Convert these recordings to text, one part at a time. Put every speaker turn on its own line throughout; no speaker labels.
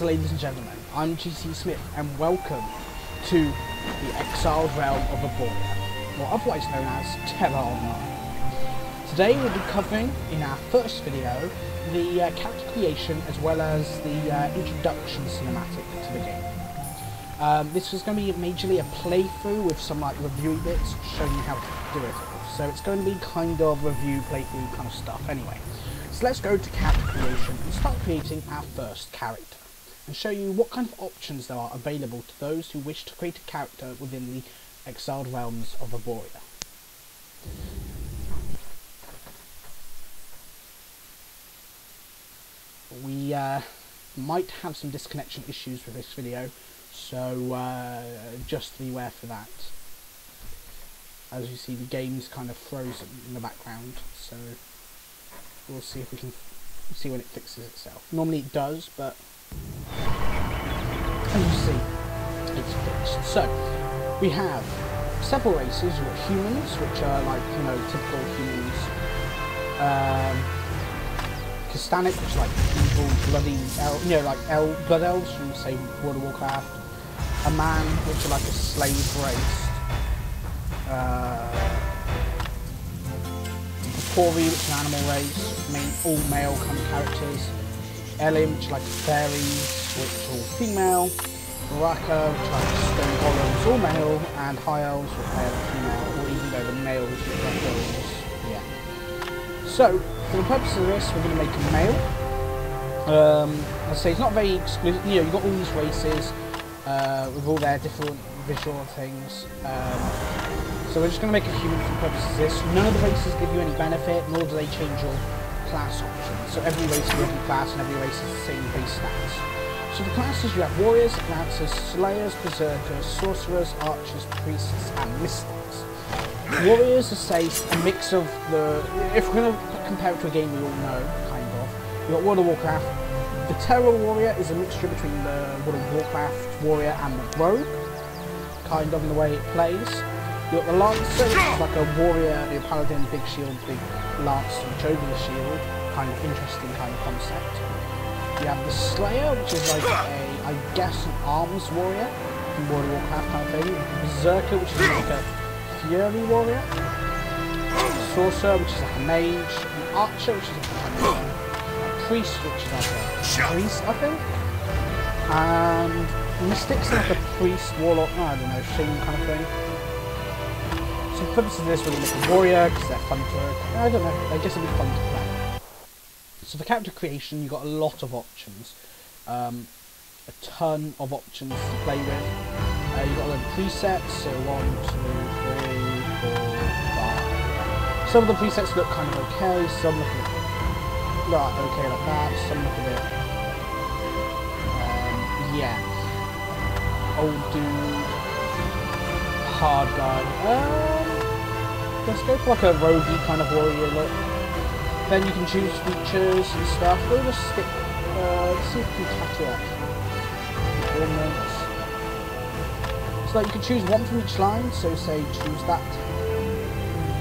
ladies and gentlemen, I'm GC Smith, and welcome to the Exiled realm of Arborea, or otherwise known as TERA Online. Today we'll be covering, in our first video, the character creation as well as the introduction cinematic to the game. This is going to be majorly a playthrough with some reviewy bits showing you how to do it. So it's going to be kind of review, playthrough kind of stuff anyway. So let's go to character creation and start creating our first character, and show you what kind of options there are available to those who wish to create a character within the Exiled realms of Arborea. We might have some disconnection issues with this video, so just be aware for that. As you see, the game's kind of frozen in the background, so we'll see if we can see when it fixes itself. Normally it does, but as you see, it's fixed. So we have several races. We've got humans, which are typical humans. Castanic, which are evil, bloody, blood elves from say World of Warcraft. A man, which are a slave race. Tori, which is an animal race, all male kind of characters. Elim, which fairies, which are all female. Baraka, which stone golems, all male, and high elves, which are male and female, or even though the males look like girls. Yeah. So, for the purpose of this, we're going to make a male. I'd say it's not very exclusive. You've got all these races with all their different visual things. So we're just going to make a human for the purpose of this. None of the races give you any benefit, nor do they change your class options. So every race is a different class, and every race has the same base stats. So the classes, you have warriors, lancers, slayers, berserkers, sorcerers, archers, priests, and mystics. Warriors are, say, a mix of the... If we're going to compare it to a game we all know, kind of, you've got World of Warcraft. The TERA warrior is a mixture between the World of Warcraft warrior and the rogue, kind of in the way it plays. You've got the Lancer, which is like a warrior, a paladin, big shield, big lance, which over the shield, kind of interesting kind of concept. You have the Slayer, which is I guess an arms warrior from World of Warcraft kind of thing. Berserker, which is a fury warrior. Sorcerer, which is a mage. An archer, which is a priest, which is a priest, I think. And mystics are a priest, warlock, I don't know, shaman kind of thing. So for the purpose of this, we're going to make a warrior, because they're fun to... I don't know, I guess it'll be fun to play. So for character creation, you've got a lot of options. A ton of options to play with. You've got a lot of presets, so 1, 2, 3, 4, 5. Some of the presets look kind of okay, some look a bit okay like that, some look a bit... yeah. Old dude. Hard guy. Let's go for a roguey kind of warrior look. Then you can choose features and stuff. We'll just stick. Let's see if we can catch it up. Ornaments. So you can choose one from each line. So say choose that to,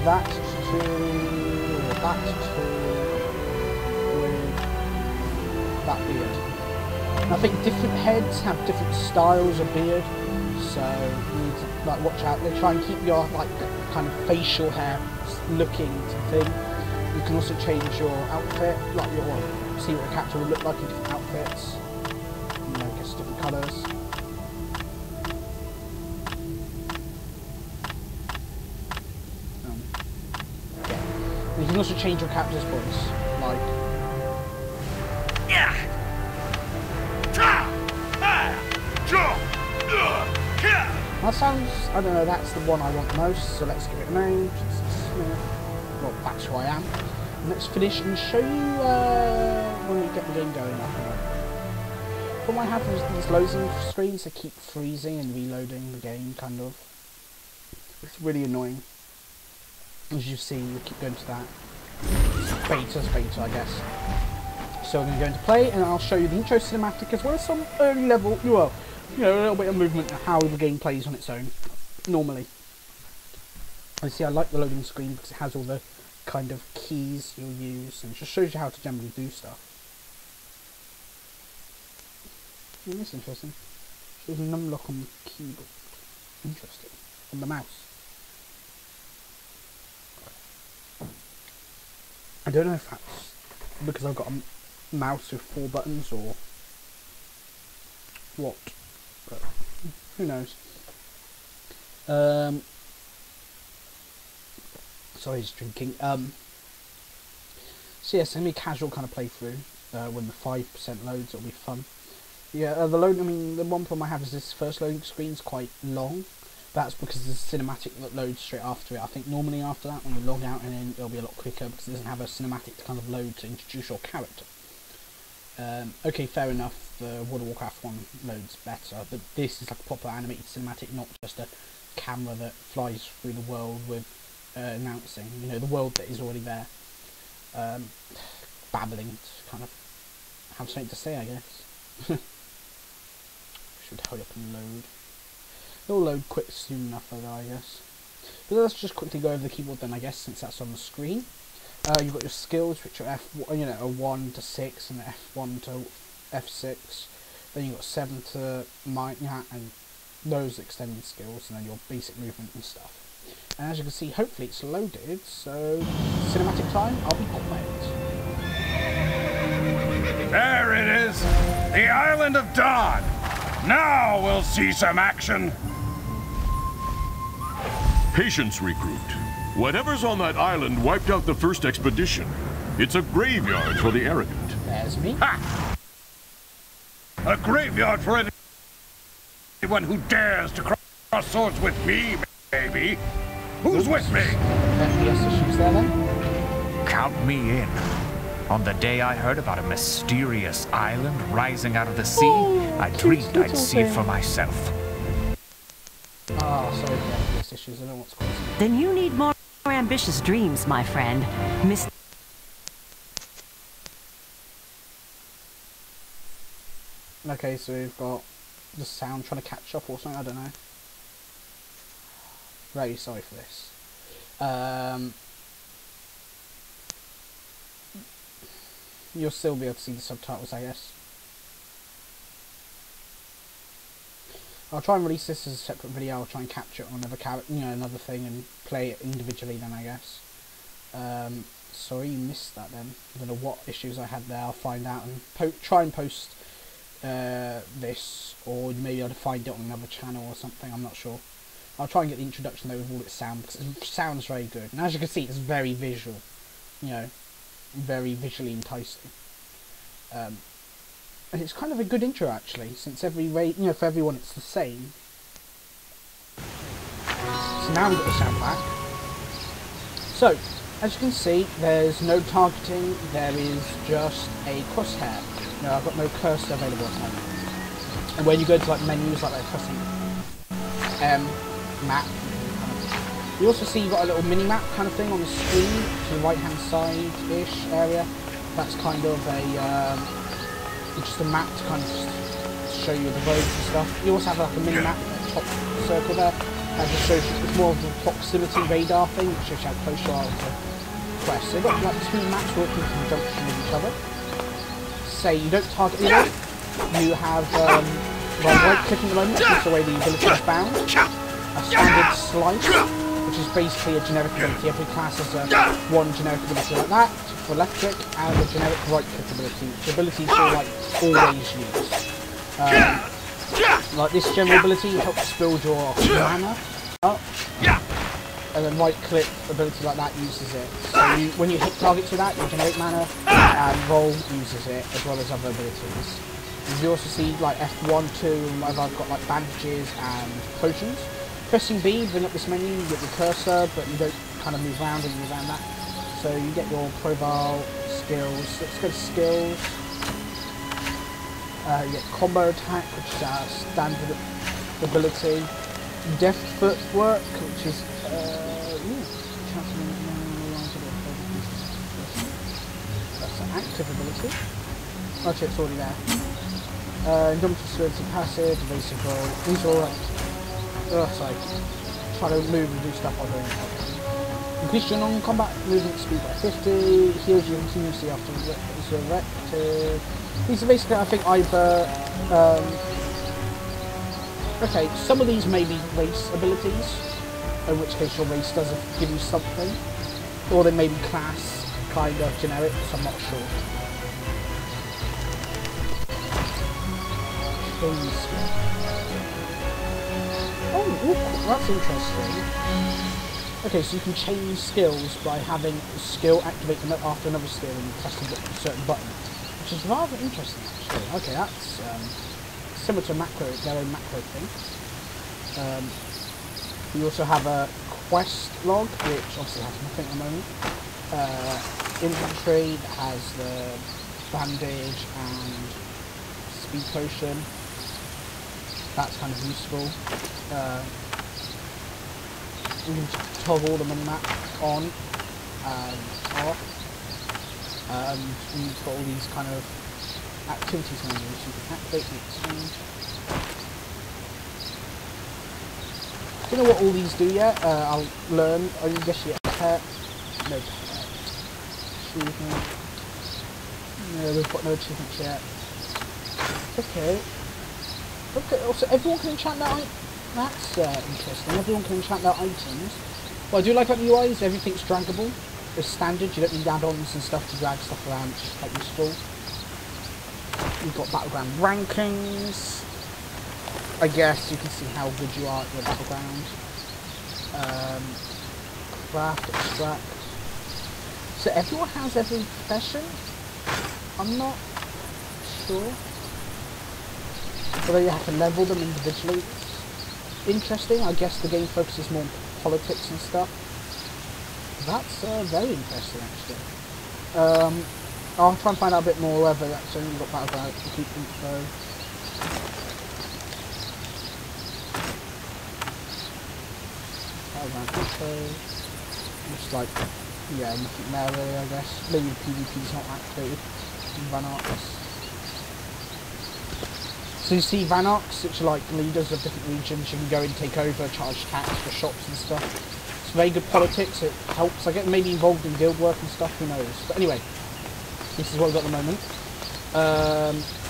that to, with that beard. And I think different heads have different styles of beard. So you need to watch out. They try and keep your kind of facial hair looking thing. You can also change your outfit, see what the character will look like in different outfits. I guess different colours. Yeah. And you can also change your character's voice, That sounds, I don't know, that's the one I want most, so let's give it a name. Well, that's who I am. And let's finish and show you when we get the game going up. What I have is these loading screens that keep freezing and reloading the game, kind of. It's really annoying. As you see, we keep going to that. It's beta, I guess. So we're going to go into play, and I'll show you the intro cinematic as well as some early level, a little bit of movement and how the game plays on its own, normally. And see, I like the loading screen because it has all the kind of keys you'll use, and it just shows you how to generally do stuff. That's interesting. There's a numlock on the keyboard. Interesting. On the mouse. I don't know if that's because I've got a mouse with 4 buttons or what, but who knows. Sorry, just drinking. So yeah, semi-casual kind of playthrough. When the 5% loads, it'll be fun. Yeah, the load. I mean, the one problem I have is this first loading screen's quite long. That's because there's a cinematic that loads straight after it. I think normally after that, when you log out and in, it'll be a lot quicker because it doesn't have a cinematic to kind of load to introduce your character. Okay, fair enough. The World of Warcraft one loads better, but this is like a proper animated cinematic, not just a camera that flies through the world with announcing, you know, the world that is already there. Babbling to kind of have something to say, I guess. Should hurry up and load. It'll load quick soon enough, though, I guess. But let's just quickly go over the keyboard then, I guess, since that's on the screen. You've got your skills, which are a 1 to 6 and F1 to F6. Then you've got 7 to and those extended skills, and then your basic movement and stuff. And as you can see, hopefully it's loaded, so cinematic time, I'll be quiet.
There it is! The Island of Dawn! Now we'll see some action!
Patience, recruit. Whatever's on that island wiped out the first expedition. It's a graveyard for the arrogant.
There's me.
Ha! A graveyard for anyone who dares to cross swords with me, baby! Who's with me?
FPS issues there then?
Count me in. On the day I heard about a mysterious island rising out of the sea, I dreamed I'd see it for myself.
Ah, sorry for the FPS issues, I don't know what's causing it.
Then you need more ambitious dreams, my friend.
Okay, so we've got the sound trying to catch up or something, I don't know. Very sorry for this. You'll still be able to see the subtitles, I guess. I'll try and release this as a separate video. I'll try and capture it on another another thing and play it individually then, I guess. Sorry you missed that then. I don't know what issues I had there. I'll find out and try and post this, or maybe I'll find it on another channel or something, I'm not sure. I'll try and get the introduction though with all its sound, because it sounds very good. And as you can see, it's very visual, you know, very visually enticing. And it's kind of a good intro actually, since for everyone it's the same. So now we've got the sound back. So, as you can see, there's no targeting, there is just a crosshair. No, I've got no cursor available at the moment. And when you go to like menus like pressing map, you also see you've got a little mini map kind of thing on the screen to the right hand side-ish area. That's kind of a just a map to kind of show you the roads and stuff. You also have like a mini map at the top circle there. That just shows you, it's more of a proximity radar thing, which shows you how close you are to press. So you've got like 2 maps working in conjunction with each other. Say you don't target anyone, you have right click at the moment, takes away the ability to bound. A standard slice, which is basically a generic ability. Every class has one generic ability like that for left click, and a generic right click ability, which abilities you'll like always use. Like this general ability helps build your mana up, and then right click ability like that uses it. So when you hit targets with that, you generate mana, and roll uses it, as well as other abilities. You also see like F1, 2, and whatever, I've got like bandages and potions. Pressing B, bring up this menu, you get your cursor, but you don't kind of move around and move around that. So you get your profile, skills. Let's go to skills. You get combo attack, which is a standard ability. Deft footwork, which is that's an active ability. Actually, it's already there. Indomitable ability, passive, evasive roll. These are all like, sorry, try to move and do stuff while doing it. Increase your non-combat movement speed by 50, heals you continuously after resurrected. These are basically, I think, either... okay, some of these may be race abilities, in which case your race does give you something. Or they may be class, kind of generic, so I'm not sure. Oh, that's interesting. Okay, so you can change skills by having a skill activate them after another skill and pressing a certain button, which is rather interesting actually. Okay, that's similar to macro, their own macro thing. We also have a quest log, which obviously has nothing at the moment. Inventory that has the bandage and speed potion. That's kind of useful. You can toggle the minimap on and off. And you've got all these kind of activities menus. You can activate the exchange. Don't know what all these do yet. I'll learn. I guess you get a pet. No pet. Achievement. No, we've got no achievements yet. Okay. Okay, also everyone can enchant their items. That's interesting. Everyone can enchant their items. What I do like about the UI is everything's draggable. It's standard, you don't need add-ons and stuff to drag stuff around, which is quite useful. You've got battleground rankings. I guess you can see how good you are at your battleground. Craft, extract. So everyone has every profession? I'm not sure. Although you have to level them individually. Interesting. I guess the game focuses more on politics and stuff. That's very interesting, actually. I'll try and find out a bit more whether that's only got battleground to keep info. Battleground info. Just like, yeah, nothing there really, I guess. Maybe PvP's not activated in Vanox. So you see Vanox, which are like leaders of different regions, you can go and take over, charge tax for shops and stuff. It's very good politics, it helps. I get maybe involved in guild work and stuff, who knows. But anyway, this is what we've got at the moment.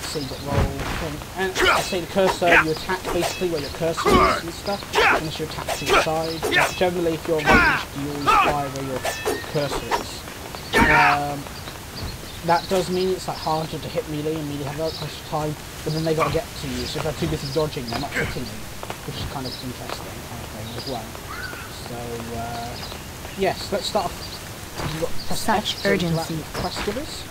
So you've got roll, and I say the cursor, you attack basically where your cursor is and stuff, unless you attack to the side. But generally if you're ranged, you always fire where your cursor is. That does mean it's like harder to hit melee, and melee have that extra time, but then they got to get to you, so if they're too busy dodging, they're not hitting you, which is kind of interesting kind of thing as well. So, yes, let's start off. You've got
such urgency.
Quest givers.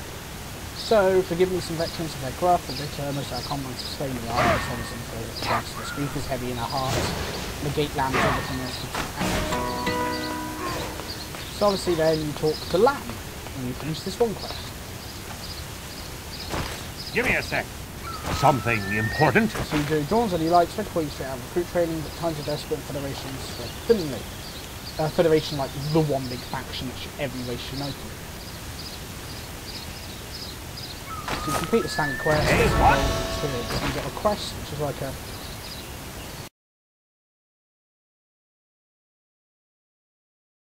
So, forgive me some veterans of their gruff, and bitter, most of our comrades sustain the armor, some for the grief is heavy in our hearts, negate lands, everything else. So obviously then you talk to Lam, and you finish this one quest.
Give me a sec. Something important.
So you do Dawns and Elites, Red Queen straight out of recruit training, but times are desperate, Federations like Finley. Federation like the one big faction which every race united. So you complete the standard quest, you get a quest, which is like a